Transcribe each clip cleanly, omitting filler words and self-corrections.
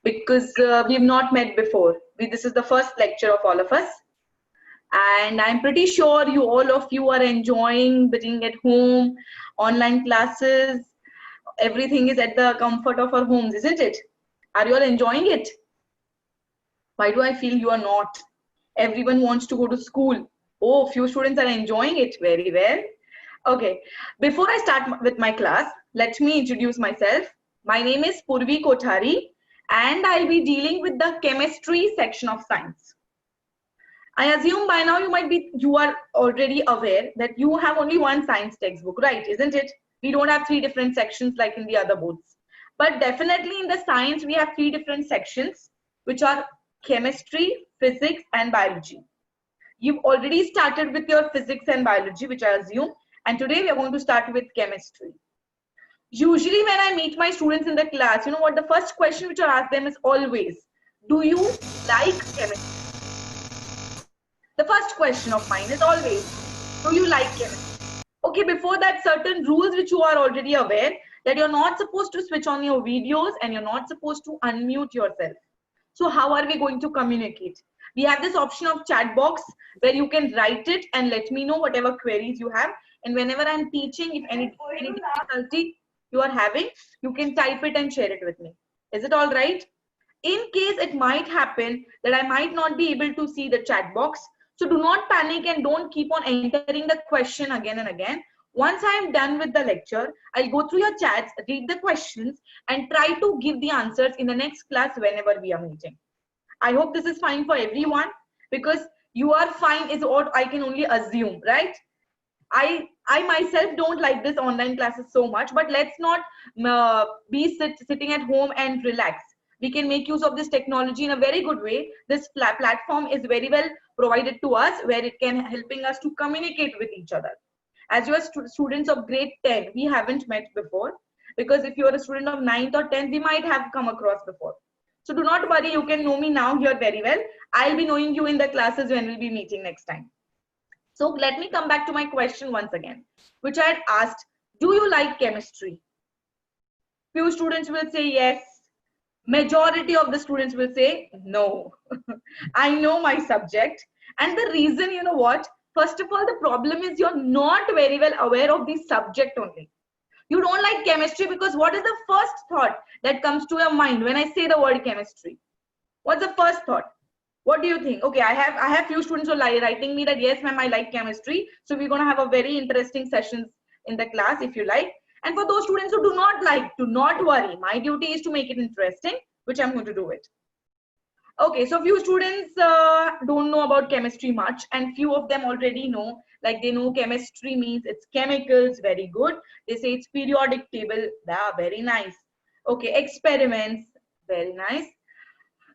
because we've not met before. This is the first lecture of all of us. And I'm pretty sure all of you are enjoying being at home, online classes, everything is at the comfort of our homes, isn't it? Are you all enjoying it? Why do I feel you are not? Everyone wants to go to school. Oh, few students are enjoying it very well. Okay, before I start with my class, let me introduce myself. My name is Purvi Kothari and I'll be dealing with the chemistry section of science. I assume by now you are already aware that you have only one science textbook, right? Isn't it? We don't have 3 different sections like in the other boards. But definitely in the science, we have 3 different sections, which are chemistry, physics, and biology. You've already started with your physics and biology, which I assume, and today we are going to start with chemistry. Usually when I meet my students in the class, you know what, the first question which I ask them is always, do you like chemistry? The first question of mine is always, do you like chemistry? Okay, before that, certain rules which you are already aware, that you're not supposed to switch on your videos and you're not supposed to unmute yourself. So how are we going to communicate? We have this option of chat box where you can write it and let me know whatever queries you have. And whenever I'm teaching, if any difficulty you are having, you can type it and share it with me. Is it all right? In case it might happen that I might not be able to see the chat box, so do not panic and don't keep on entering the question again and again. Once I am done with the lecture, I'll go through your chats, read the questions, and try to give the answers in the next class whenever we are meeting. I hope this is fine for everyone, because you are fine is what I can only assume, right? I myself don't like this online classes so much, but let's not be sitting at home and relax. We can make use of this technology in a very good way. This platform is very well provided to us, where it can helping us to communicate with each other. As you are students of grade 10, we haven't met before, because if you are a student of 9th or 10th, we might have come across before. So do not worry, you can know me now here very well. I'll be knowing you in the classes when we'll be meeting next time. So let me come back to my question once again, which I had asked, do you like chemistry? Few students will say yes. Majority of the students will say no. I know my subject. And the reason, you know what? First of all, the problem is you're not very well aware of the subject only. You don't like chemistry because what is the first thought that comes to your mind when I say the word chemistry? What's the first thought? What do you think? Okay, I have few students who are writing me that yes, ma'am, I like chemistry. So we're going to have a very interesting sessions in the class if you like. And for those students who do not like, do not worry. My duty is to make it interesting, which I'm going to do it. Okay, so few students don't know about chemistry much, and few of them already know. Like they know chemistry means it's chemicals, very good. They say it's periodic table, yeah, very nice. Okay, experiments, very nice.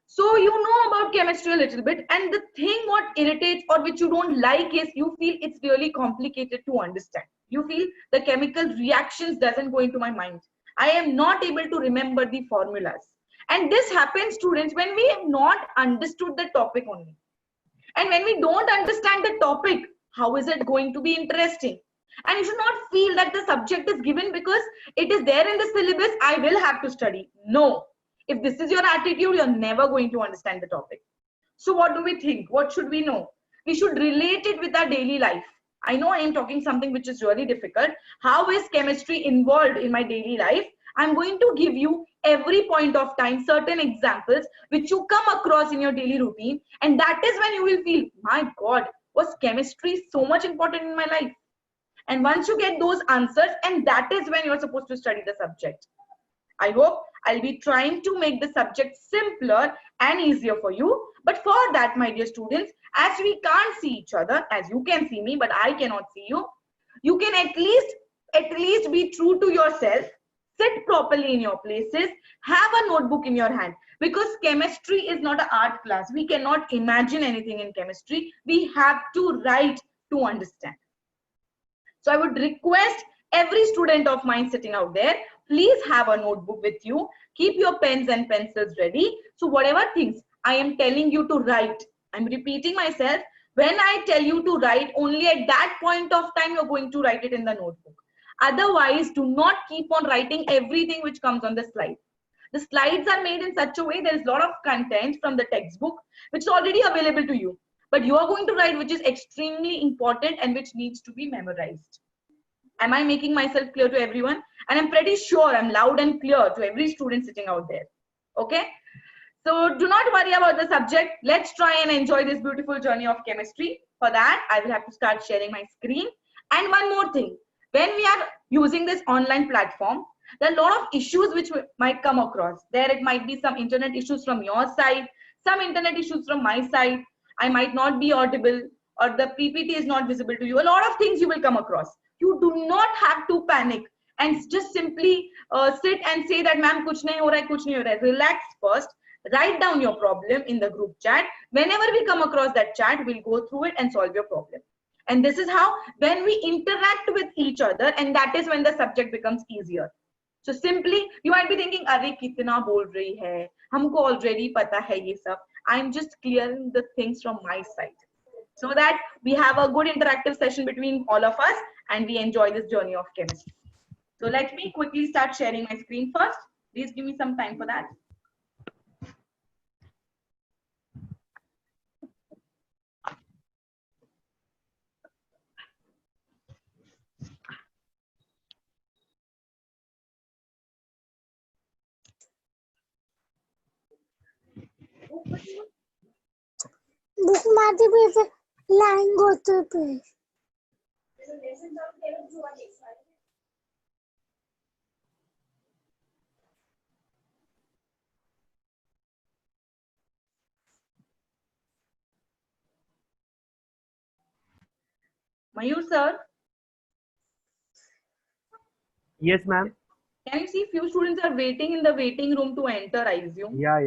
So you know about chemistry a little bit, and the thing what irritates or which you don't like is you feel it's really complicated to understand. You feel the chemical reactions doesn't go into my mind. I am not able to remember the formulas. And this happens, students, when we have not understood the topic only. And when we don't understand the topic, how is it going to be interesting? And you should not feel that the subject is given because it is there in the syllabus, I will have to study. No. If this is your attitude, you're never going to understand the topic. So what do we think? What should we know? We should relate it with our daily life. I know I am talking something which is really difficult. How is chemistry involved in my daily life? I'm going to give you every point of time certain examples which you come across in your daily routine, and that is when you will feel, my God, was chemistry so much important in my life? And once you get those answers, and that is when you're supposed to study the subject. I hope I'll be trying to make the subject simpler and easier for you. But for that, my dear students, as we can't see each other, as you can see me, but I cannot see you, you can at least be true to yourself. Sit properly in your places, have a notebook in your hand, because chemistry is not an art class. We cannot imagine anything in chemistry. We have to write to understand. So I would request every student of mine sitting out there, please have a notebook with you. Keep your pens and pencils ready. So whatever things I am telling you to write, I'm repeating myself. When I tell you to write, only at that point of time you're going to write it in the notebook. Otherwise, do not keep on writing everything which comes on the slide. The slides are made in such a way there is a lot of content from the textbook which is already available to you, but you are going to write which is extremely important and which needs to be memorized. Am I making myself clear to everyone? And I'm pretty sure I'm loud and clear to every student sitting out there. Okay? So do not worry about the subject. Let's try and enjoy this beautiful journey of chemistry. For that, I will have to start sharing my screen. And one more thing, when we are using this online platform, there are a lot of issues which might come across. There it might be some internet issues from your side, some internet issues from my side. I might not be audible or the PPT is not visible to you. A lot of things you will come across. You do not have to panic and just simply sit and say that ma'am kuch nahi ho raha hai, kuch nahi ho raha hai. Relax first. Write down your problem in the group chat. Whenever we come across that chat, we'll go through it and solve your problem. And this is how when we interact with each other, and that is when the subject becomes easier. So simply, you might be thinking, "Arey kitna bol rahi hai? Humko already pata hai ye sab." I'm just clearing the things from my side, so that we have a good interactive session between all of us and we enjoy this journey of chemistry. So let me quickly start sharing my screen first. Please give me some time for that. Book मारते पे line होते पे Mayur sir, Yes, ma'am. can you see few students are waiting in the waiting room to enter, I assume? Yeah.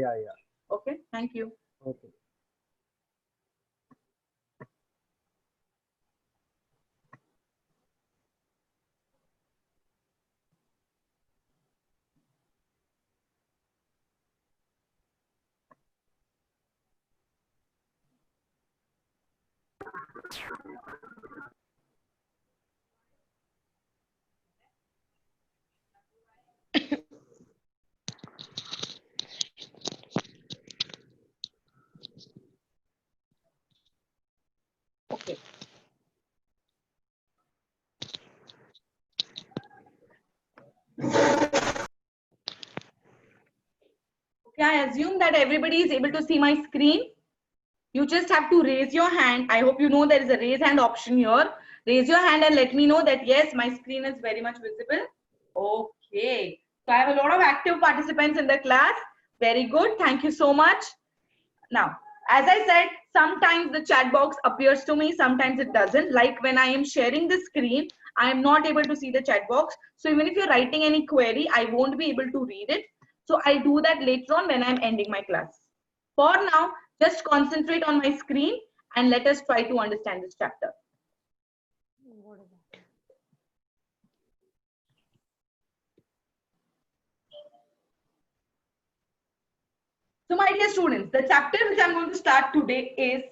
Okay, thank you. Okay. Okay. Okay, I assume that everybody is able to see my screen. You just have to raise your hand. I hope you know there is a raise hand option here. Raise your hand and let me know that yes, my screen is very much visible. Okay. So I have a lot of active participants in the class. Very good. Thank you so much. Now, as I said, sometimes the chat box appears to me, sometimes it doesn't. Like when I am sharing the screen, I am not able to see the chat box. So even if you're writing any query, I won't be able to read it. So I'll do that later on when I'm ending my class. For now, just concentrate on my screen and let us try to understand this chapter. So my dear students, the chapter which I'm going to start today is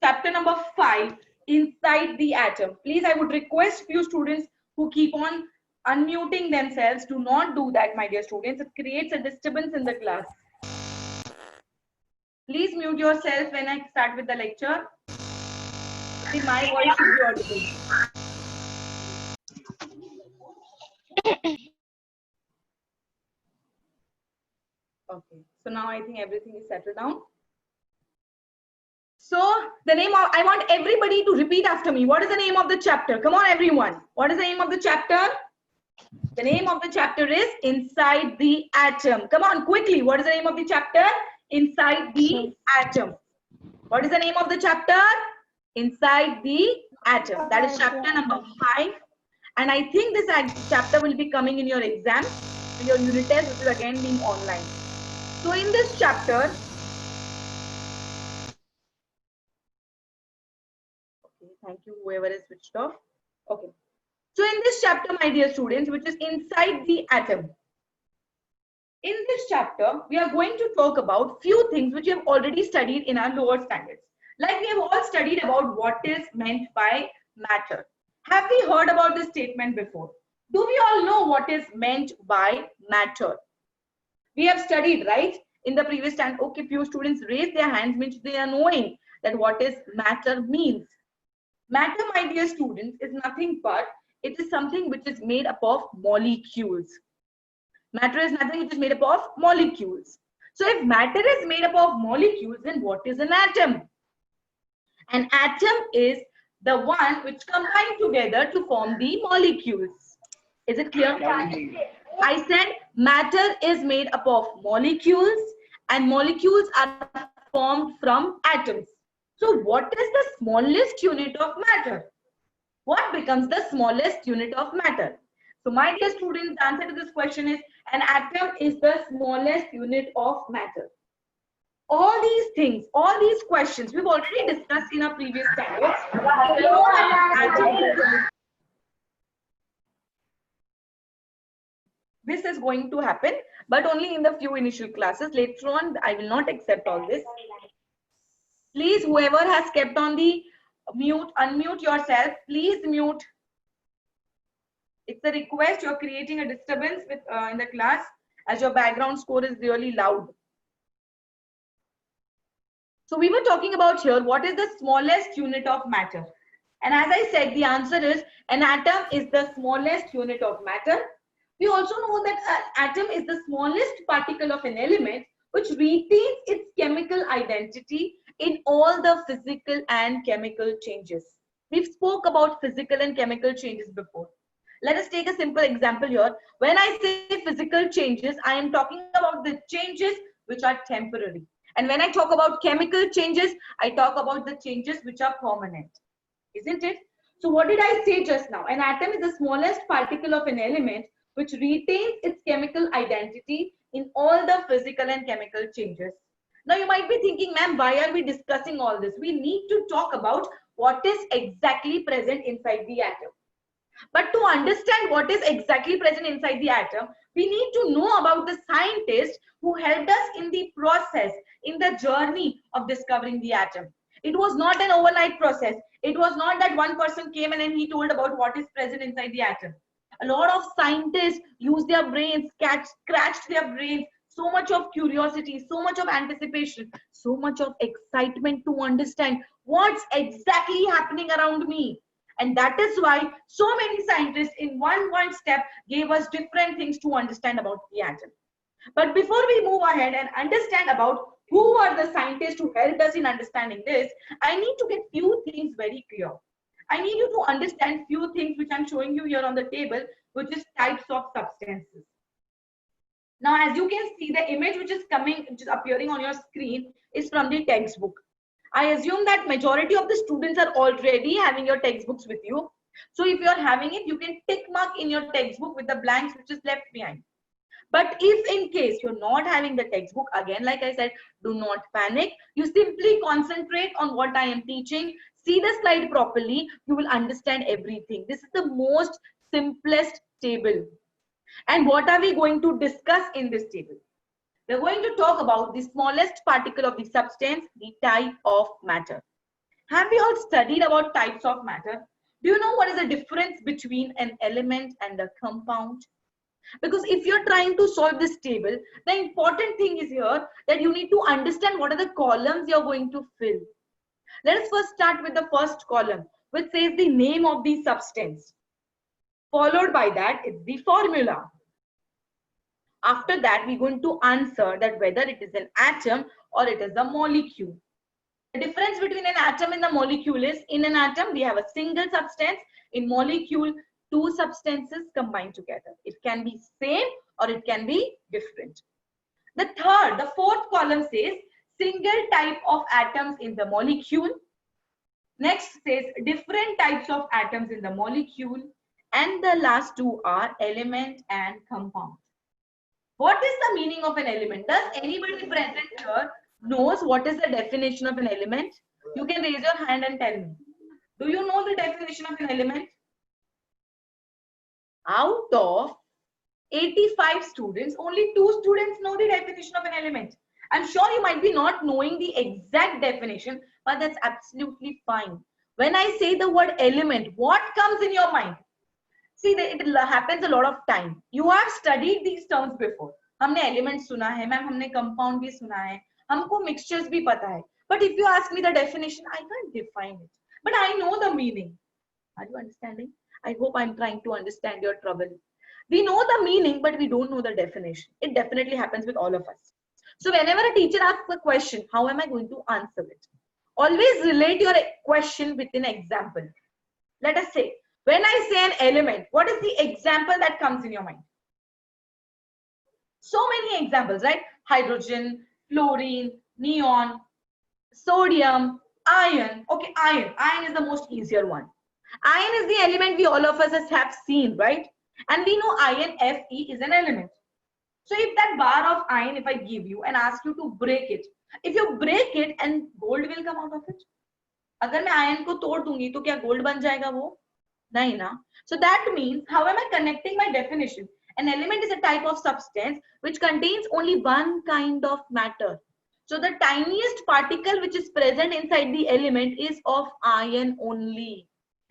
chapter number 5, Inside the Atom. Please, I would request few students who keep on unmuting themselves, do not do that, my dear students. It creates a disturbance in the class. Please mute yourself when I start with the lecture. My voice should be audible. Okay, so now I think everything is settled down. So the name of, I want everybody to repeat after me. What is the name of the chapter? Come on, everyone. What is the name of the chapter? The name of the chapter is Inside the Atom. Come on, quickly. What is the name of the chapter? Inside the Atom. What is the name of the chapter? Inside the Atom. That is chapter number 5. And I think this chapter will be coming in your exam, in your unit test, which is again being online. So in this chapter, okay, thank you, whoever is switched off. Okay. So in this chapter, my dear students, which is Inside the Atom, in this chapter, we are going to talk about few things which we have already studied in our lower standards. Like we have all studied about what is meant by matter. Have we heard about this statement before? Do we all know what is meant by matter? We have studied, right? In the previous stand, okay, few students raise their hands, means they are knowing that what is matter means. Matter, my dear students, is nothing but it is something which is made up of molecules. Matter is nothing which is made up of molecules. So if matter is made up of molecules, then what is an atom? An atom is the one which combine together to form the molecules. Is it clear? I said matter is made up of molecules and molecules are formed from atoms. So what is the smallest unit of matter? What becomes the smallest unit of matter? So my dear students, the answer to this question is an atom is the smallest unit of matter. All these things, all these questions, we've already discussed in our previous standards. This is going to happen, but only in the few initial classes. Later on, I will not accept all this. Please, whoever has kept on the mute, unmute yourself. Please mute. It's a request. You're creating a disturbance with in the class as your background score is really loud. So we were talking about here, what is the smallest unit of matter? And as I said, the answer is an atom is the smallest unit of matter. We also know that an atom is the smallest particle of an element which retains its chemical identity in all the physical and chemical changes. We've spoke about physical and chemical changes before. Let us take a simple example here. When I say physical changes, I am talking about the changes which are temporary. And when I talk about chemical changes, I talk about the changes which are permanent. Isn't it? So what did I say just now? An atom is the smallest particle of an element which retains its chemical identity in all the physical and chemical changes. Now you might be thinking, ma'am, why are we discussing all this? We need to talk about what is exactly present inside the atom. But to understand what is exactly present inside the atom, we need to know about the scientists who helped us in the process, in the journey of discovering the atom. It was not an overnight process. It was not that one person came and then he told about what is present inside the atom. A lot of scientists used their brains, scratched their brains, so much of curiosity, so much of anticipation, so much of excitement to understand what's exactly happening around me. And that is why so many scientists in one step gave us different things to understand about the atom. But before we move ahead and understand about who are the scientists who helped us in understanding this, I need to get few things very clear. I need you to understand few things which I'm showing you here on the table, which is types of substances. Now, as you can see, the image which is appearing on your screen is from the textbook. I assume that majority of the students are already having your textbooks with you. So if you're having it, you can tick mark in your textbook with the blanks which is left behind. But if in case you're not having the textbook, again, like I said, do not panic. You simply concentrate on what I am teaching. See the slide properly. You will understand everything. This is the most simplest table. And what are we going to discuss in this table? We're going to talk about the smallest particle of the substance, the type of matter. Have we all studied about types of matter? Do you know what is the difference between an element and a compound? Because if you're trying to solve this table, the important thing is here that you need to understand what are the columns you're going to fill. Let us first start with the first column, which says the name of the substance. Followed by that is the formula. After that, we're going to answer that whether it is an atom or it is a molecule. The difference between an atom and a molecule is, in an atom, we have a single substance. In molecule, two substances combined together. It can be same or it can be different. The fourth column says single type of atoms in the molecule. Next says different types of atoms in the molecule. And the last two are element and compound. What is the meaning of an element? Does anybody present here knows what is the definition of an element? You can raise your hand and tell me. Do you know the definition of an element? Out of 85 students, only 2 students know the definition of an element. I'm sure you might be not knowing the exact definition, but that's absolutely fine. When I say the word element, what comes in your mind? See, it happens a lot of time. You have studied these terms before. हमने element सुना है ma'am, हमने compound भी सुना है, हमको mixtures भी पता है, but if you ask me the definition I can define it, but I know the meaning. Are you understanding? I hope I'm trying to understand your trouble. We know the meaning, but we don't know the definition. It definitely happens with all of us. So whenever a teacher asks a question, how am I going to answer it? Always relate your question with an example. Let us say, when I say an element, what is the example that comes in your mind? So many examples, right? Hydrogen, fluorine, neon, sodium, iron. Okay, iron. Iron is the most easier one. Iron is the element we all of us have seen, right? And we know iron Fe is an element. So if that bar of iron, if I give you and ask you to break it, if you break it and gold will come out of it. अगर मैं iron को तोड़ दूंगी तो क्या gold बन जाएगा वो? नहीं ना. So that means, how am I connecting my definition? An element is a type of substance which contains only one kind of matter. So the tiniest particle which is present inside the element is of iron only.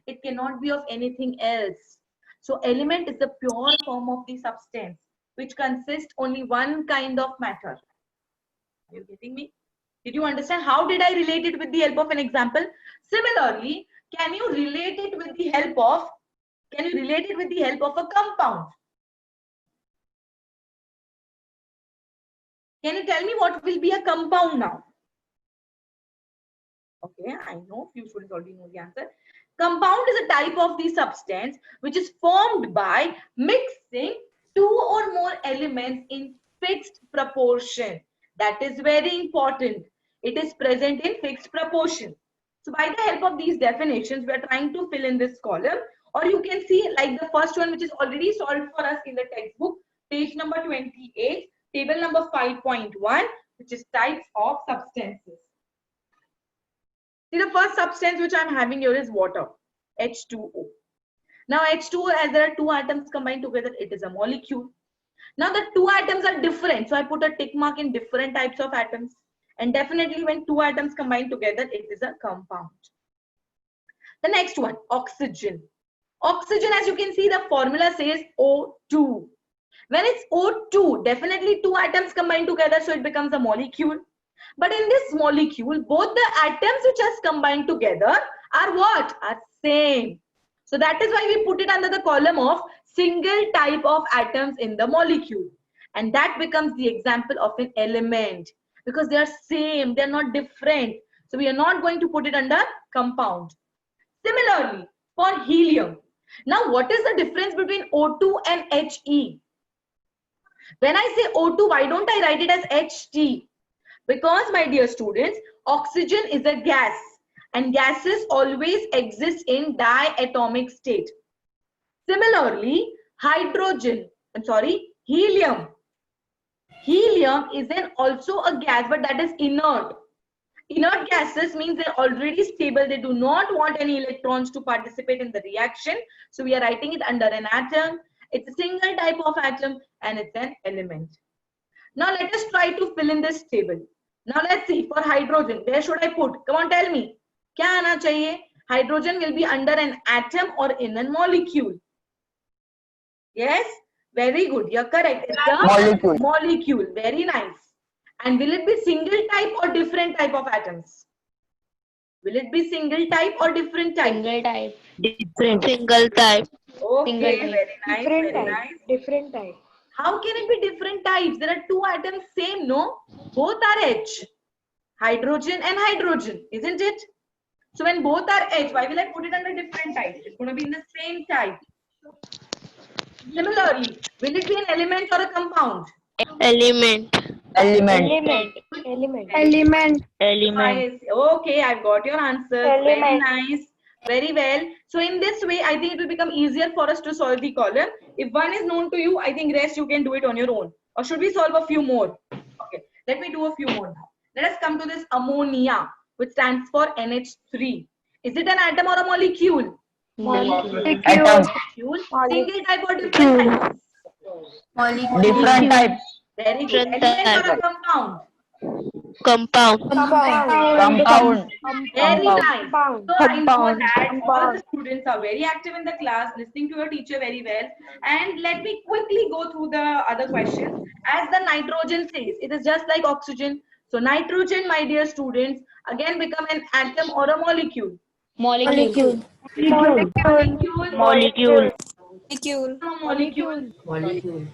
It cannot be of anything else. So element is the pure form of the substance which consists only one kind of matter. Are you getting me? Did you understand? How did I relate it with the help of an example? Similarly, can you relate it with the help of a compound? Can you tell me what will be a compound now? Okay, I know few students already know the answer. Compound is a type of the substance which is formed by mixing two or more elements in fixed proportion. That is very important. It is present in fixed proportion. So by the help of these definitions, we are trying to fill in this column, or you can see like the first one which is already solved for us in the textbook, page number 28, table number 5.1, which is types of substances. See, the first substance which I'm having here is water, H2O. Now H2O, as there are two atoms combined together, it is a molecule. Now the two atoms are different, so I put a tick mark in different types of atoms. And definitely when two atoms combine together, it is a compound. The next one, oxygen. Oxygen, as you can see, the formula says O2. When it's O2, definitely two atoms combine together, so it becomes a molecule. But in this molecule, both the atoms which are combined together are what? Are same. So that is why we put it under the column of single type of atoms in the molecule. And that becomes the example of an element. Because they are same, they are not different. So we are not going to put it under compound. Similarly, for helium. Now, what is the difference between O2 and He? When I say O2, why don't I write it as HT? Because, my dear students, oxygen is a gas and gases always exist in diatomic state. Similarly, helium. Helium is also a gas, but that is inert. Inert gases means they're already stable. They do not want any electrons to participate in the reaction. So we are writing it under an atom. It's a single type of atom and it's an element. Now let us try to fill in this table. Now let's see, for hydrogen, where should I put? Come on, tell me. Kya aana chahiye? Hydrogen will be under an atom or in a molecule. Yes? Very good. You're correct. It's a molecule. Very nice. And will it be single type or different type of atoms? Will it be single type or different type? Single type. Different. Single type. Okay, Single very nice. Different Very type. nice. Different type. How can it be different types? There are two atoms same, no? Both are H. Hydrogen and hydrogen, isn't it? So when both are H, why will I put it under different types? It's going to be in the same type. Similarly, will it be an element or a compound? Element. Element. Nice. Okay, I've got your answer. Very Element. nice. Very well. So in this way, I think it will become easier for us to solve the column. If one is known to you, I think rest you can do it on your own. Or should we solve a few more? Okay, let me do a few more now. Let us come to this ammonia, which stands for NH3. Is it an atom or a molecule? Molecule. Molecule. Single type or different type? Molecule. Different type. Very good. Different Element or a type. compound? Compound. Compound. Very nice. So I know Compound. that all the students are very active in the class, listening to your teacher very well. And let me quickly go through the other questions. As the nitrogen says, it is just like oxygen. So nitrogen, my dear students, again become an atom or a molecule. Molecule. Molecule. Molecule. Molecule.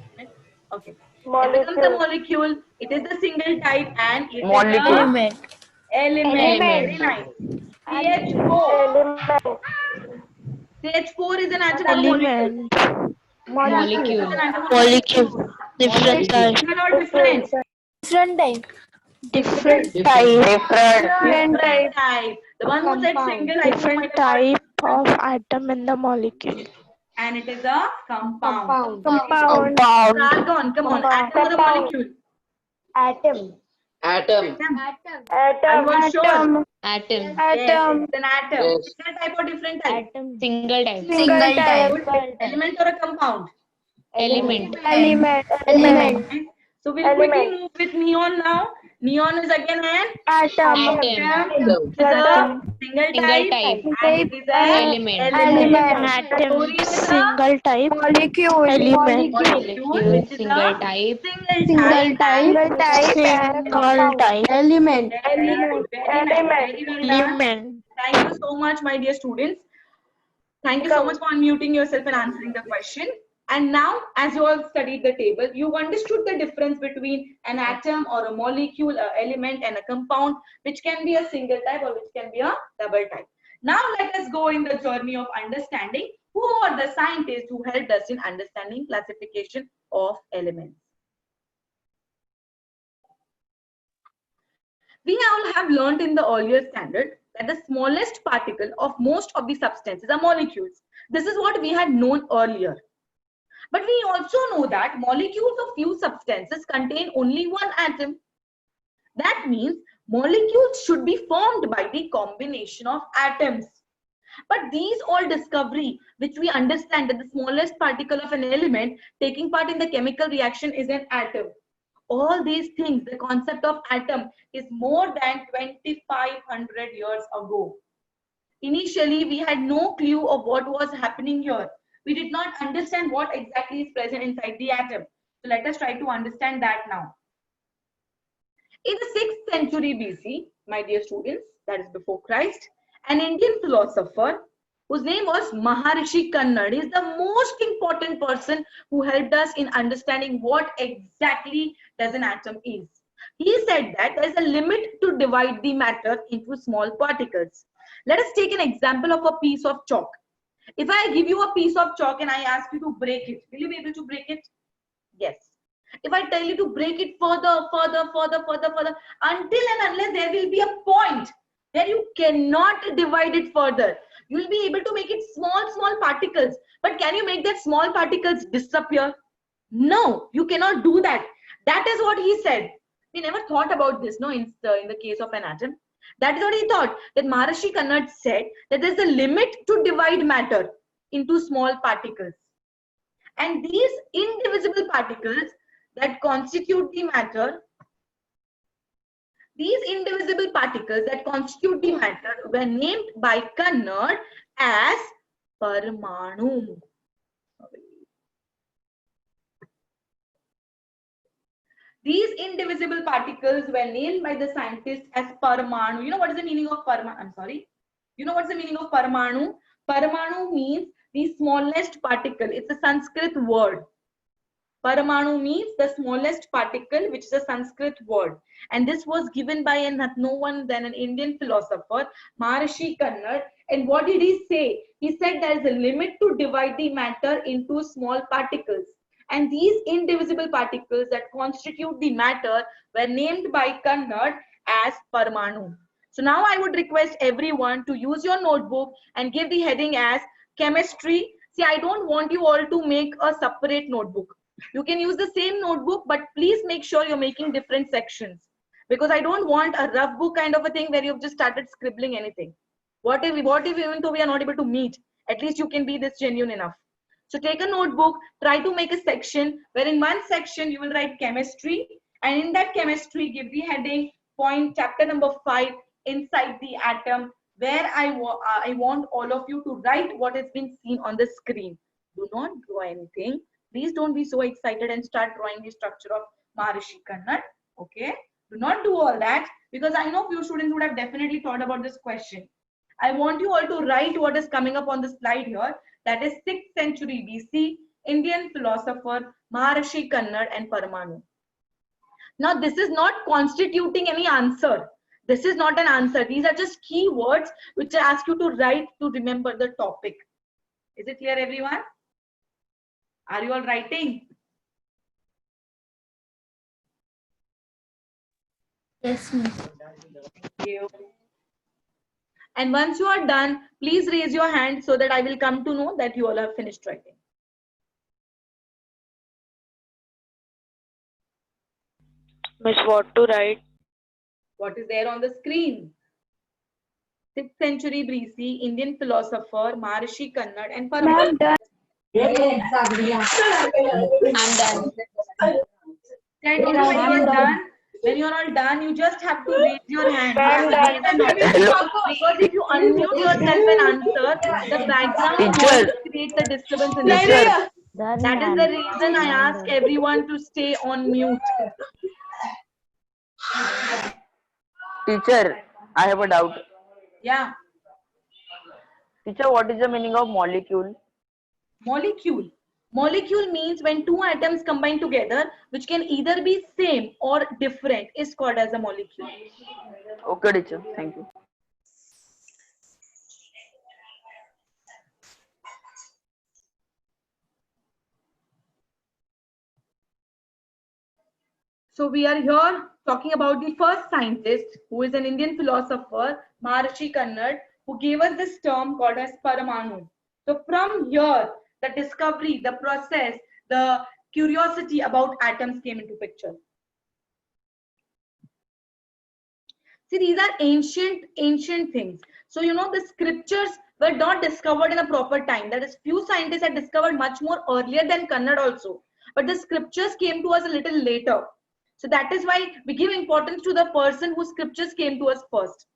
Okay. It becomes a molecule. It is the single type and it is Molecule. a element. Very nice. CH4. CH4 is an atom or molecule. Element. It's an atom or Molecule. Different type. Single or different? Different type. Different type. Different. Different type. The one who said single, I think might have heard. Of atom in the molecule. And it is a compound. Compound. Argon, come on. Atom or a molecule? Atom. Atom. Are you all sure? Atom. Yes, it's an atom. Yes. Single type or different type? Single type. Single type. Element or a compound? Element. Element. So we'll quickly move with neon now. Neon is again an Atom. atom. It is a single type. And it is an Element. Atom. Single type. Molecule. Element. Molecule, which is Single a type. single type. Single type. Element. Very good. Very nice. Very well done. Element. Thank you so much, my dear students. Thank you so much for unmuting yourself and answering the question. And now, as you all studied the table, you understood the difference between an atom or a molecule, an element, and a compound, which can be a single type or which can be a double type. Now, let us go in the journey of understanding who are the scientists who helped us in understanding classification of elements. We all have learned in the earlier standard that the smallest particle of most of the substances are molecules. This is what we had known earlier. But we also know that molecules of few substances contain only one atom. That means molecules should be formed by the combination of atoms. But these all discovery, which we understand that the smallest particle of an element taking part in the chemical reaction is an atom. All these things, the concept of atom is more than 2500 years ago. Initially, we had no clue of what was happening here. We did not understand what exactly is present inside the atom. So let us try to understand that now. In the 6th century BC, my dear students, that is before Christ, an Indian philosopher whose name was Maharishi Kannad is the most important person who helped us in understanding what exactly does an atom is. He said that there is a limit to divide the matter into small particles. Let us take an example of a piece of chalk. If I give you a piece of chalk and I ask you to break it, will you be able to break it? Yes. If I tell you to break it further, until and unless there will be a point where you cannot divide it further, you will be able to make it small particles. But can you make that small particles disappear? No, you cannot do that. That is what he said. We never thought about this, no, in the case of an atom. That is what he thought, that Maharishi Kannad said that there is a limit to divide matter into small particles. And these indivisible particles that constitute the matter, were named by Kannad as Parmanu. These indivisible particles were named by the scientists as Parmanu. You know what is the meaning of Parmanu? You know what's the meaning of Parmanu? Parmanu means the smallest particle. It's a Sanskrit word. Parmanu means the smallest particle, which is a Sanskrit word. And this was given by no one than an Indian philosopher, Maharishi Kannad. And what did he say? He said there is a limit to divide the matter into small particles. And these indivisible particles that constitute the matter were named by Kannad as Parmanu. So now I would request everyone to use your notebook and give the heading as chemistry. See, I don't want you all to make a separate notebook. You can use the same notebook, but please make sure you're making different sections, because I don't want a rough book kind of a thing where you've just started scribbling anything. What if even though we are not able to meet, at least you can be this genuine enough. So take a notebook, try to make a section where in one section you will write chemistry, and in that chemistry give the heading point chapter number 5 inside the atom, where I want all of you to write what is being seen on the screen. Do not draw anything. Please don't be so excited and start drawing the structure of Maharishi Kannad. Okay? Do not do all that, because I know few students would have definitely thought about this question. I want you all to write what is coming up on the slide here. That is 6th century BC, Indian philosopher Maharishi Kannad and Paramanu. Now, this is not constituting any answer. This is not an answer. These are just key words which I ask you to write to remember the topic. Is it clear, everyone? Are you all writing? Yes, miss. Thank you. And once you are done, please raise your hand so that I will come to know that you all have finished writing. Miss, what to write? What is there on the screen? 6th century BC, Indian philosopher Maharishi Kannad and Paramanu. I'm done. When you are all done, you just have to raise your hand. I'm done. Because if you unmute yourself and answer, the background noise creates a disturbance in the class. That is the reason I ask everyone to stay on mute. Teacher, I have a doubt. Yeah. Teacher, what is the meaning of molecule? Molecule. Molecule means when two atoms combine together, which can either be same or different, is called as a molecule. Okay, teacher. Thank you. So we are here talking about the first scientist, who is an Indian philosopher, Maharishi Kannad, who gave us this term called as Paramanu. So from here, the discovery, the process, the curiosity about atoms came into picture. See, these are ancient things. So, you know, the scriptures were not discovered in a proper time. That is, few scientists had discovered much more earlier than Kannad also. But the scriptures came to us a little later. So that is why we give importance to the person whose scriptures came to us first.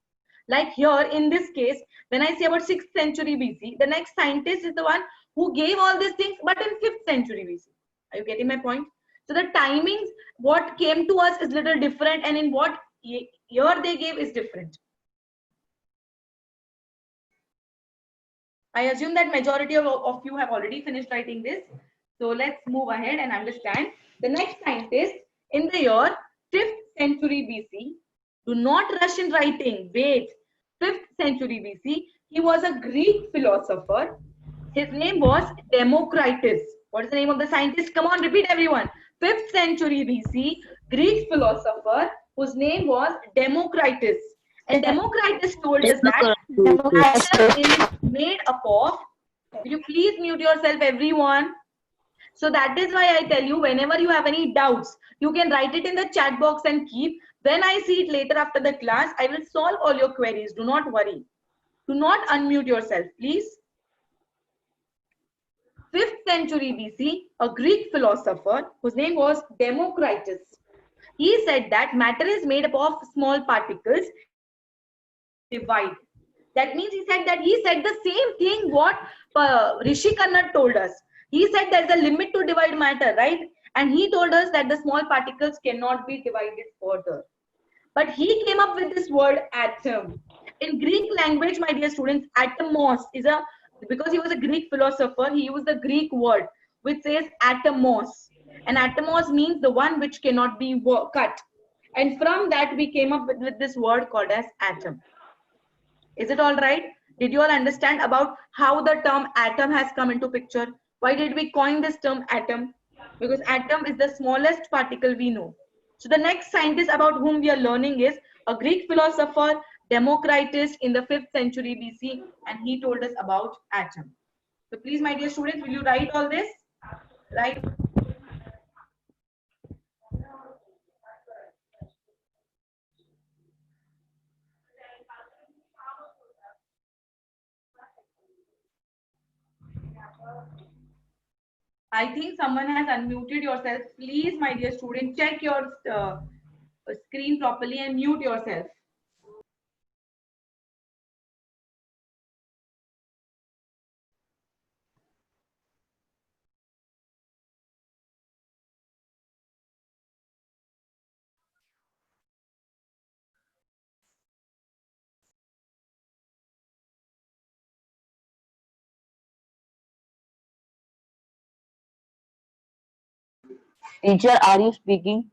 Like here, in this case, when I say about 6th century BC, the next scientist is the one who gave all these things, but in 5th century BC. Are you getting my point? So the timings, what came to us is little different, and in what year they gave is different. I assume that majority of you have already finished writing this. So let's move ahead and understand. The next scientist in the year 5th century BC, do not rush in writing, wait. 5th century BC, he was a Greek philosopher. His name was Democritus. What is the name of the scientist? Come on, repeat everyone. 5th century BC, Greek philosopher whose name was Democritus. And Democritus told us that atom is made up of, will you please mute yourself, everyone? So that is why I tell you, whenever you have any doubts, you can write it in the chat box and keep. When I see it later after the class, I will solve all your queries. Do not worry. Do not unmute yourself, please. 5th century BC, a Greek philosopher whose name was Democritus. He said that matter is made up of small particles divide. That means he said the same thing what Rishi Kannad told us. He said there's a limit to divide matter, right? And he told us that the small particles cannot be divided further. But he came up with this word atom. In Greek language, my dear students, atomos is because he was a Greek philosopher, he used the Greek word which says atomos. And atomos means the one which cannot be cut. And from that we came up with this word called as atom. Is it all right? Did you all understand about how the term atom has come into picture? Why did we coin this term atom? Because atom is the smallest particle we know. So the next scientist about whom we are learning is a Greek philosopher, Democritus, in the 5th century BC, and he told us about atom. So please, my dear students, will you write all this? Right? I think someone has unmuted yourself. Please, my dear student, check your screen properly and mute yourself. Teacher, are you speaking?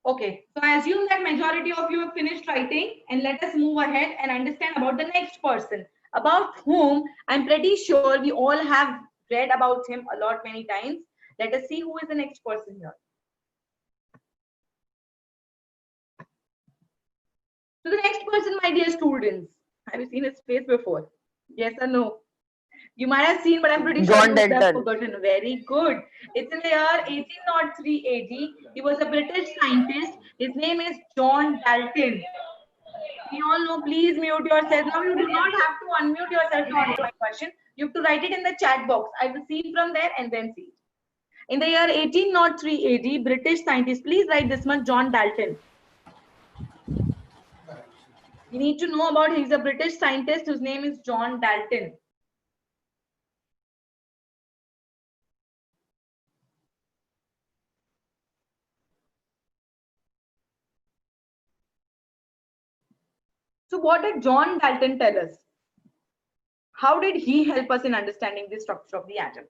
Okay, so I assume that majority of you have finished writing, and let us move ahead and understand about the next person, about whom I'm pretty sure we all have read about him a lot many times. Let us see who is the next person here. So the next person, my dear students, have you seen his face before? Yes or no? You might have seen, but I'm pretty sure John you would have Dalton. forgotten. Very good. It's in the year 1803 AD. He was a British scientist. His name is John Dalton. We all know, please mute yourself. Now you do not have to unmute yourself to answer my question. You have to write it in the chat box. I will see from there and then see. In the year 1803 AD, British scientist, please write this much, John Dalton. You need to know about, he's a British scientist whose name is John Dalton. So what did John Dalton tell us? How did he help us in understanding the structure of the atom?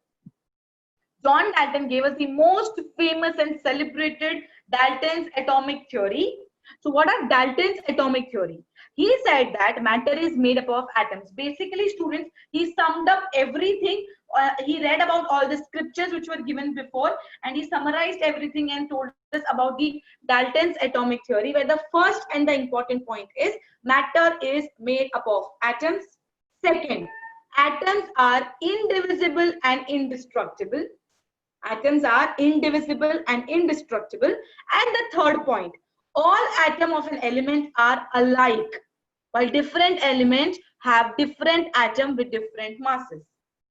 John Dalton gave us the most famous and celebrated Dalton's atomic theory. So what are Dalton's atomic theory? He said that matter is made up of atoms. Basically, students, he summed up everything. He read about all the scriptures which were given before, and he summarized everything and told us about the Dalton's atomic theory, where the first and the important point is matter is made up of atoms. Second, atoms are indivisible and indestructible. Atoms are indivisible and indestructible. And the third point, all atoms of an element are alike, while different elements have different atoms with different masses.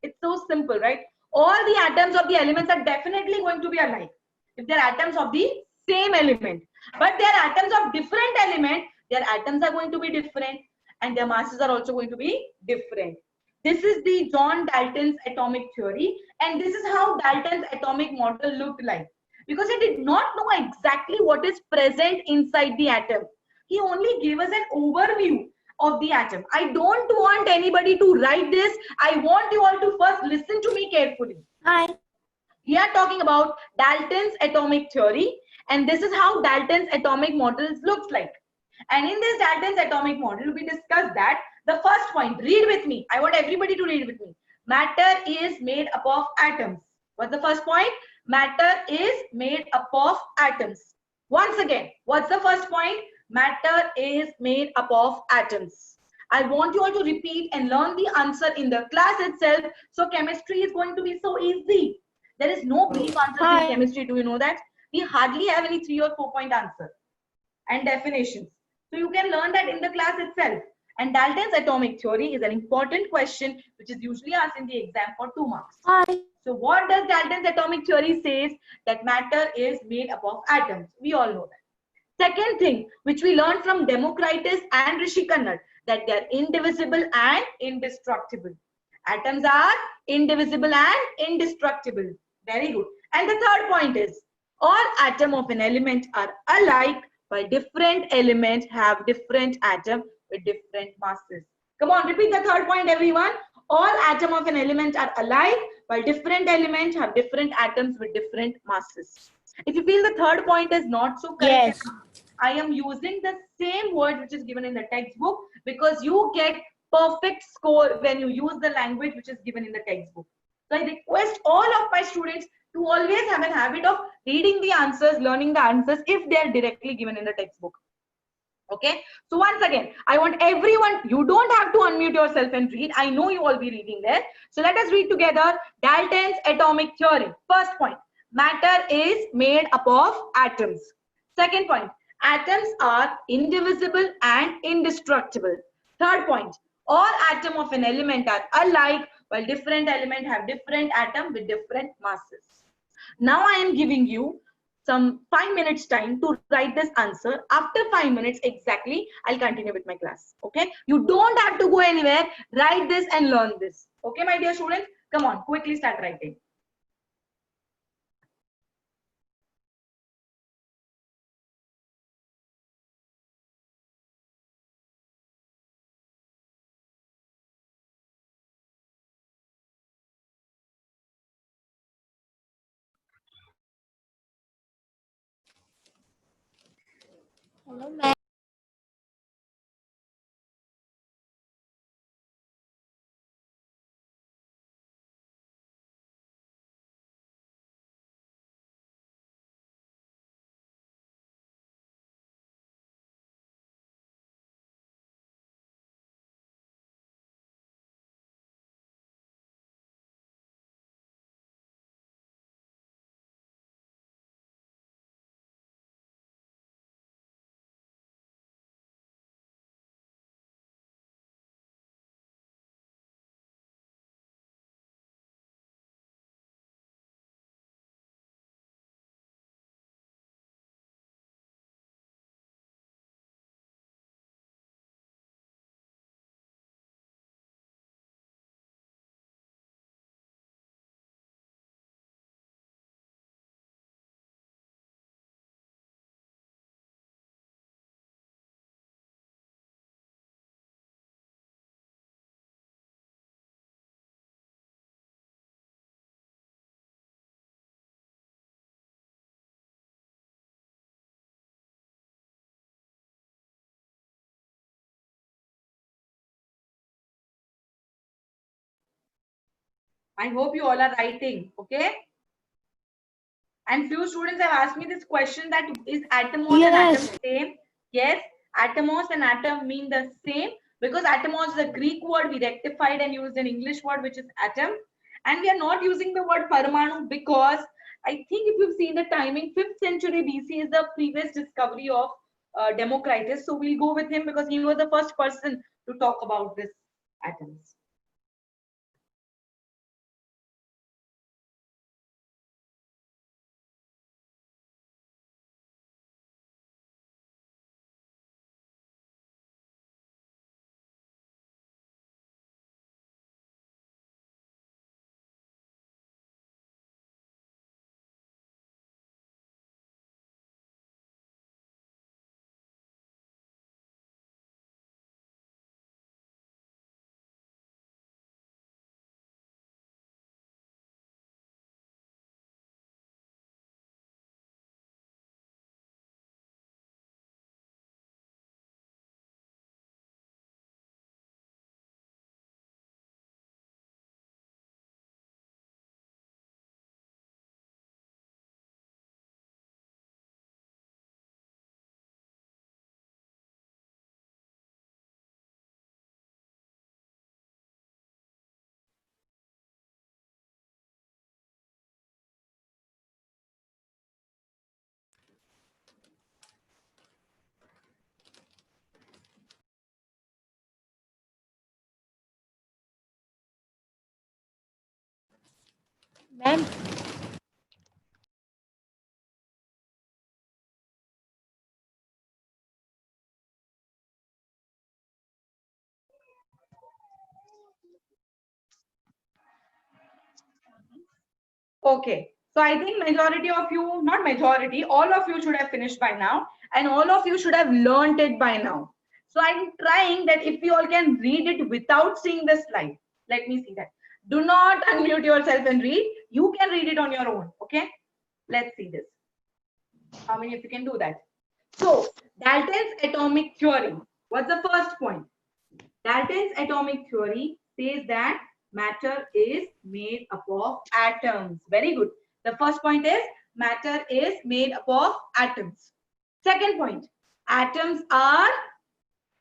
It's so simple, right? All the atoms of the elements are definitely going to be alike if they're atoms of the same element. But they're atoms of different element, their atoms are going to be different and their masses are also going to be different. This is the John Dalton's atomic theory, and this is how Dalton's atomic model looked like. Because he did not know exactly what is present inside the atom. He only gave us an overview of the atom. I don't want anybody to write this. I want you all to first listen to me carefully. Hi. We are talking about Dalton's atomic theory, and this is how Dalton's atomic models looks like. And in this Dalton's atomic model, we discussed that the first point, read with me. I want everybody to read with me. Matter is made up of atoms. What's the first point? Matter is made up of atoms. Once again, what's the first point? Matter is made up of atoms. I want you all to repeat and learn the answer in the class itself. So chemistry is going to be so easy. There is no brief answer in chemistry. Do you know that? We hardly have any 3 or 4 point answer and definitions. So you can learn that in the class itself. And Dalton's atomic theory is an important question which is usually asked in the exam for 2 marks. Hi. So what does Dalton's atomic theory says? That matter is made up of atoms. We all know that. Second thing, which we learned from Democritus and Rishi Kannad, that they are indivisible and indestructible. Atoms are indivisible and indestructible. Very good. And the third point is, all atoms of an element are alike, while different elements have different atoms with different masses. Come on, repeat the third point, everyone. All atoms of an element are alike, while different elements have different atoms with different masses. If you feel the third point is not so correct, I am using the same word which is given in the textbook, because you get perfect score when you use the language which is given in the textbook. So I request all of my students to always have a habit of reading the answers, learning the answers if they are directly given in the textbook. Okay, so once again, I want everyone, you don't have to unmute yourself and read. I know you all be reading there. So let us read together Dalton's atomic theory. First point, matter is made up of atoms. Second point, atoms are indivisible and indestructible. Third point, all atoms of an element are alike, while different element have different atom with different masses. Now I am giving you some 5 minutes time to write this answer. After 5 minutes exactly, I'll continue with my class. Okay, you don't have to go anywhere. Write this and learn this. Okay, my dear students, come on, quickly start writing. Hello, ma'am. I hope you all are writing. Okay. And few students have asked me this question, that is atomos and atom same? Yes, atomos and atom mean the same, because atomos is a Greek word we rectified and used an English word which is atom. And we are not using the word Paramanu because I think if you've seen the timing, 5th century BC is the previous discovery of Democritus. So we'll go with him because he was the first person to talk about this atoms. Ma'am. Okay, so I think majority of you, not majority, all of you should have finished by now, and all of you should have learned it by now. So I'm trying that if you all can read it without seeing the slide. Let me see that. Do not unmute yourself and read. You can read it on your own. Okay, let's see this. How many of you can do that? So Dalton's atomic theory. What's the first point? Dalton's atomic theory says that matter is made up of atoms. Very good. The first point is matter is made up of atoms. Second point, atoms are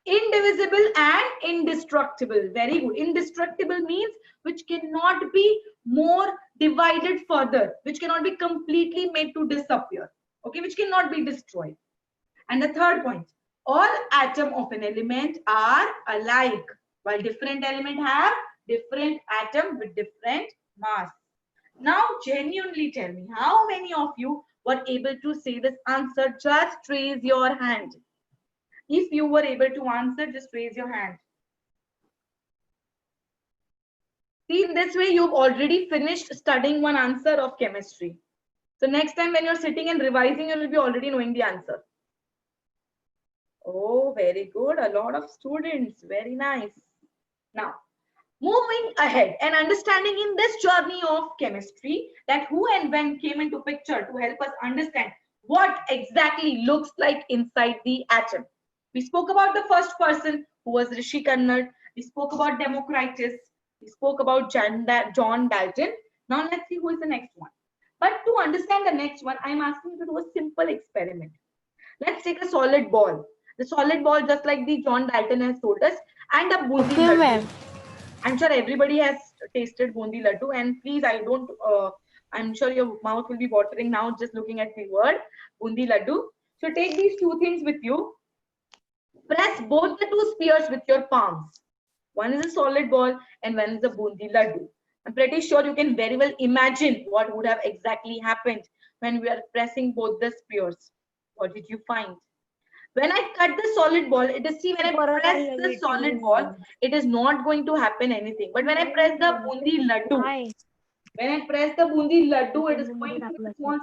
indivisible and indestructible. Very good. Indestructible means which cannot be more divided further, which cannot be completely made to disappear. Okay, which cannot be destroyed. And the third point, all atoms of an element are alike, while different elements have different atom with different mass. Now, genuinely tell me, how many of you were able to say this answer? Just raise your hand. If you were able to answer, just raise your hand. See, in this way, you've already finished studying one answer of chemistry. So next time when you're sitting and revising, you will be already knowing the answer. Oh, very good. A lot of students. Very nice. Now, moving ahead and understanding in this journey of chemistry that who and when came into picture to help us understand what exactly looks like inside the atom. We spoke about the first person who was Rishi Kannad. We spoke about Democritus. We spoke about John Dalton. Now let's see who is the next one. But to understand the next one, I'm asking you to do a simple experiment. Let's take a solid ball. The solid ball, just like the John Dalton has told us, and a bundi Okay, laddu. ma'am. I'm sure everybody has tasted bundi laddu, and please, I'm sure your mouth will be watering now just looking at the word bundi laddu. So take these two things with you. Press both the two spheres with your palms. One is a solid ball and one is a bundi laddu. I'm pretty sure you can very well imagine what would have exactly happened when we are pressing both the spheres. What did you find? When I cut the solid ball, it is, see, when I press the solid ball, it is not going to happen anything. But when I press the bundi laddu, when I press the bundi laddu, it is going to be small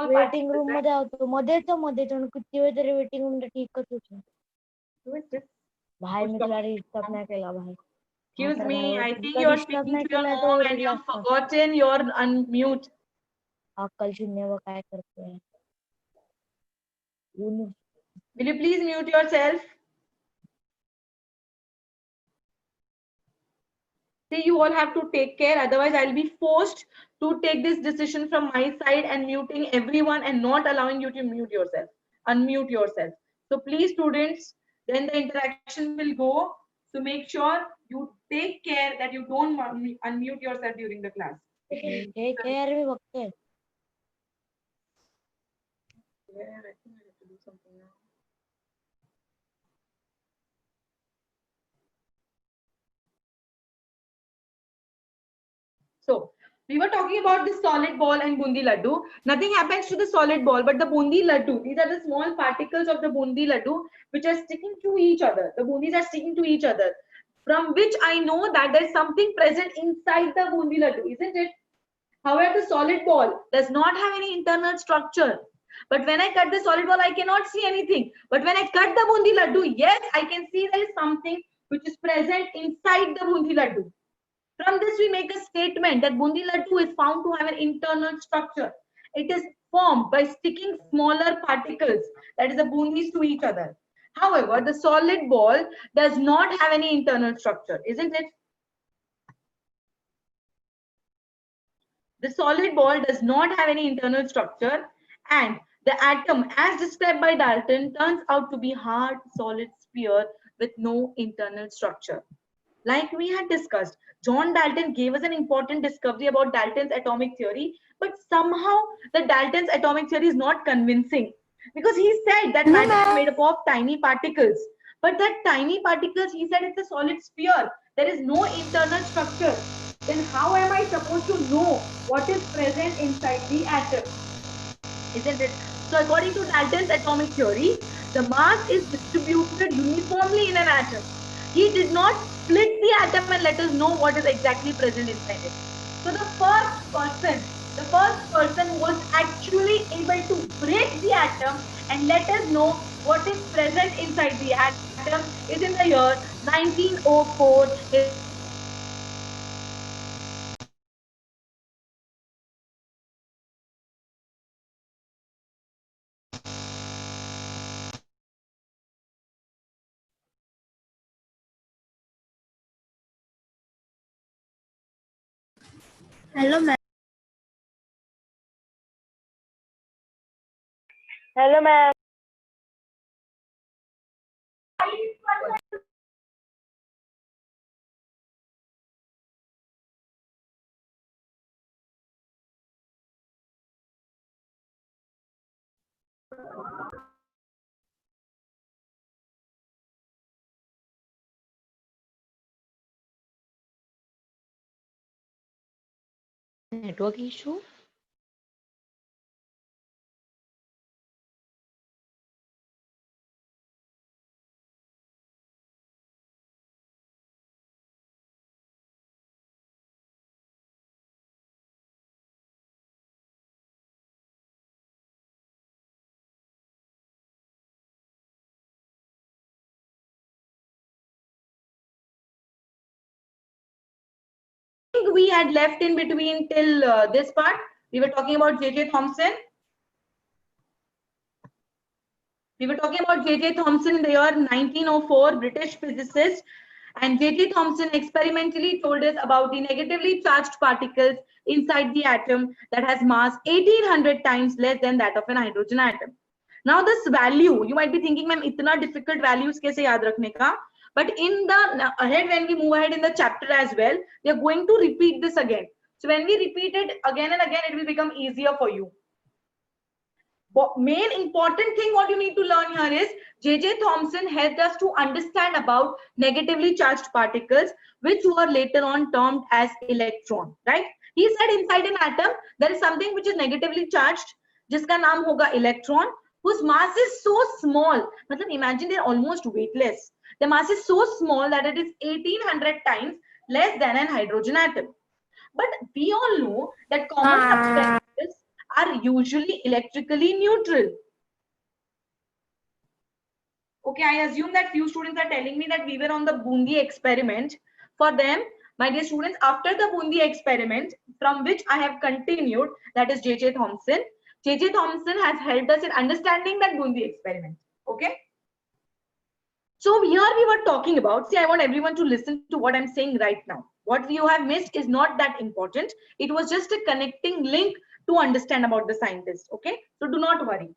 waiting particles. Room मध्ये होतो मध्ये किती वेळ तरी waiting room मध्ये ठीकच होतो Who is this? भाई मी तुला डिस्टर्ब नाही केला भाई Excuse me, I think you are disturb speaking नाही to your केला mom तो and you have relax forgotten your unmute. अक्कल शून्य व काय करतोय ऊन Will you please mute yourself? See, you all have to take care, otherwise I'll be forced to take this decision from my side and muting everyone and not allowing you to mute yourself, unmute yourself. So please, students, then the interaction will go. So make sure you take care that you don't unmute yourself during the class. हे यार मी बघते Yeah, I think I have to do something now. So we were talking about the solid ball and bundi laddu. Nothing happens to the solid ball, but the bundi laddu. These are the small particles of the bundi laddu which are sticking to each other. The bundis are sticking to each other, from which I know that there is something present inside the bundi laddu, isn't it? However, the solid ball does not have any internal structure. But when I cut the solid ball, I cannot see anything. But when I cut the bundi laddu, yes, I can see there is something which is present inside the bundi laddu. From this, we make a statement that bundi laddu is found to have an internal structure. It is formed by sticking smaller particles, that is the bundis, to each other. However, the solid ball does not have any internal structure, isn't it? The solid ball does not have any internal structure, and the atom, as described by Dalton, turns out to be hard, solid sphere with no internal structure. Like we had discussed, John Dalton gave us an important discovery about Dalton's atomic theory, but somehow the Dalton's atomic theory is not convincing, because he said that matter is made up of tiny particles. But that tiny particles, he said it's a solid sphere. There is no internal structure. Then how am I supposed to know what is present inside the atom? Isn't it? So according to Dalton's atomic theory, the mass is distributed uniformly in an atom. He did not split the atom and let us know what is exactly present inside it. So the first person who was actually able to break the atom and let us know what is present inside the atom is in the year 1904. Hello ma'am Hello, ma'am. Network issue. We had left in between till this part. We were talking about J.J. Thomson. We were talking about J.J. Thomson in the year 1904, British physicist. And J.J. Thomson experimentally told us about the negatively charged particles inside the atom that has mass 1800 times less than that of an hydrogen atom. Now this value, you might be thinking, ma'am, itna difficult values kaise yaad rakhne ka? But in the ahead, when we move ahead in the chapter as well, we are going to repeat this again. So when we repeat it again and again, it will become easier for you. Main important thing what you need to learn here is J.J. Thomson helped us to understand about negatively charged particles, which were later on termed as electron, right? He said inside an atom, there is something which is negatively charged, jiska naam hoga electron, whose mass is so small. Matlab, imagine they're almost weightless. The mass is so small that it is 1800 times less than an hydrogen atom. But we all know that common substances are usually electrically neutral. Okay, I assume that few students are telling me that we were on the Bundi experiment. For them, my dear students, after the Bundi experiment, from which I have continued, that is J.J. Thomson. J.J. Thomson has helped us in understanding that Bundi experiment. Okay. So here we were talking about, see, I want everyone to listen to what I'm saying right now. What you have missed is not that important. It was just a connecting link to understand about the scientist. Okay, so do not worry.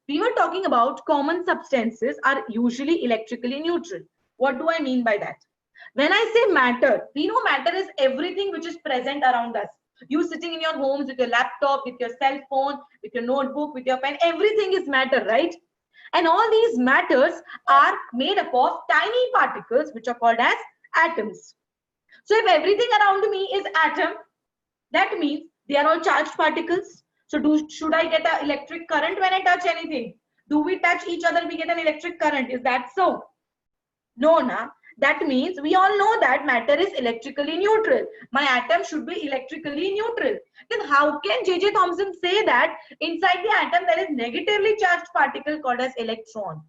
We were talking about common substances are usually electrically neutral. What do I mean by that? When I say matter, we know matter is everything which is present around us. You sitting in your homes with your laptop, with your cell phone, with your notebook, with your pen, everything is matter, right? And all these matters are made up of tiny particles which are called as atoms. So if everything around me is atom, that means they are all charged particles. So should I get an electric current when I touch anything? Do we touch each other, we get an electric current? Is that so? No, na. That means we all know that matter is electrically neutral. My atom should be electrically neutral. Then how can J.J. Thomson say that inside the atom there is negatively charged particle called as electron?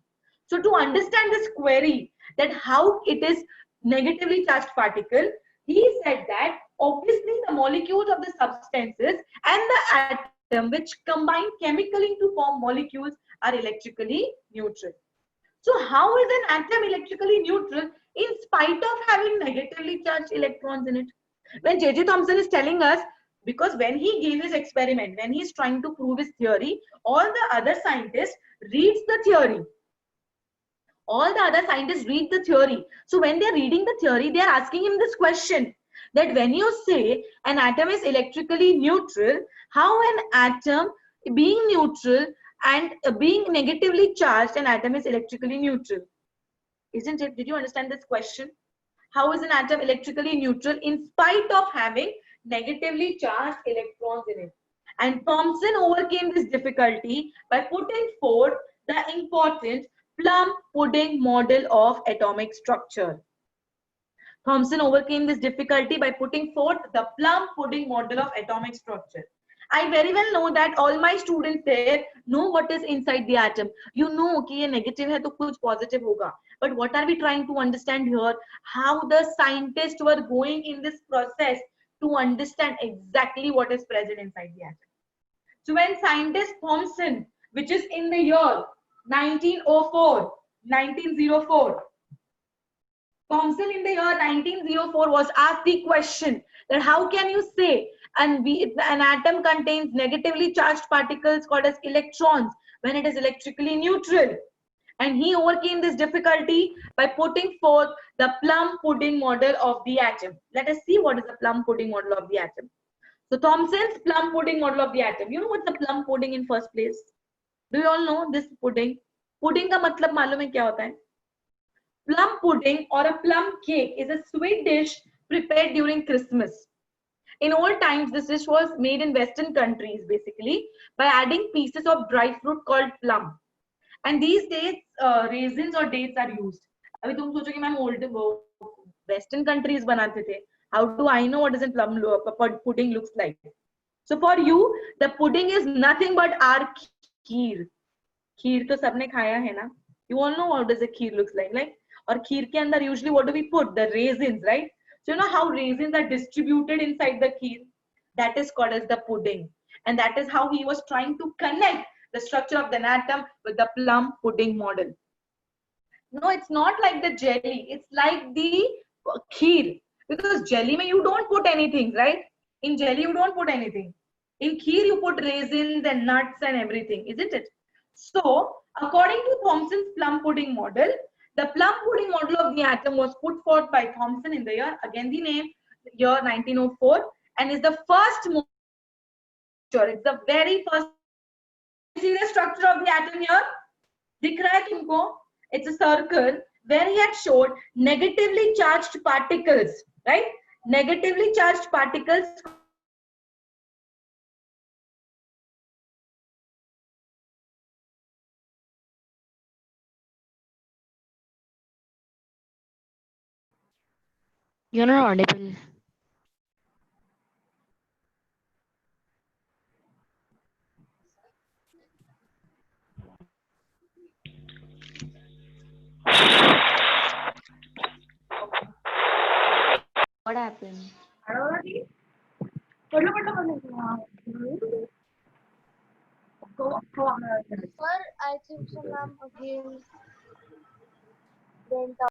So to understand this query, that how it is negatively charged particle, he said that obviously the molecules of the substances and the atom which combine chemically to form molecules are electrically neutral. So how is an atom electrically neutral in spite of having negatively charged electrons in it? When J.J. Thomson is telling us, because when he gave his experiment, when he is trying to prove his theory, all the other scientists reads the theory. All the other scientists read the theory. So when they are reading the theory, they are asking him this question, that when you say an atom is electrically neutral, how an atom being neutral and being negatively charged, an atom is electrically neutral? Isn't it? Did you understand this question? How is an atom electrically neutral in spite of having negatively charged electrons in it? And Thomson overcame this difficulty by putting forth the important plum pudding model of atomic structure. Thomson overcame this difficulty by putting forth the plum pudding model of atomic structure. I very well know that all my students there know what is inside the atom. You know कि ये negative है तो कुछ positive होगा. But what are we trying to understand here? How the scientists were going in this process to understand exactly what is present inside the atom. So when scientist Thomson, which is in the year 1904, Thomson in the year 1904 was asked the question that how can you say an atom contains negatively charged particles called as electrons when it is electrically neutral? And he overcame this difficulty by putting forth the plum pudding model of the atom. Let us see what is the plum pudding model of the atom. So Thomson's plum pudding model of the atom. You know what's the plum pudding in first place? Do you all know this pudding? Pudding का मतलब मालूम है क्या होता है? Plum pudding or a plum cake is a sweet dish prepared during Christmas. In old times, this dish was made in Western countries basically by adding pieces of dry fruit called plum. And these days, raisins or dates are used. अभी तुम सोचो कि ma'am old western countries बनाते थे. How do I know what does a plum pudding looks like? So for you, the pudding is nothing but our kheer. Kheer तो सबने खाया है ना? You all know how does a kheer looks like, right? और खीर के अंदर usually what do we put? The raisins, right? So you know how raisins are distributed inside the kheer? That is called as the pudding. And that is how he was trying to connect the structure of the atom with the plum pudding model. No, it's not like the jelly. It's like the kheer. Because jelly mein you don't put anything, right? In jelly you don't put anything. In kheer you put raisins and nuts and everything, isn't it? So, according to Thomson's plum pudding model, the plum pudding model of the atom was put forth by Thomson in the year, again the name, year 1904, and is the first model. It's the very first. See the structure of the atom here? दिख रहा है तुमको? It's a circle where he had showed negatively charged particles, right? Negatively charged particles You're not audible. What happened? Sir, I think so, ma'am, again went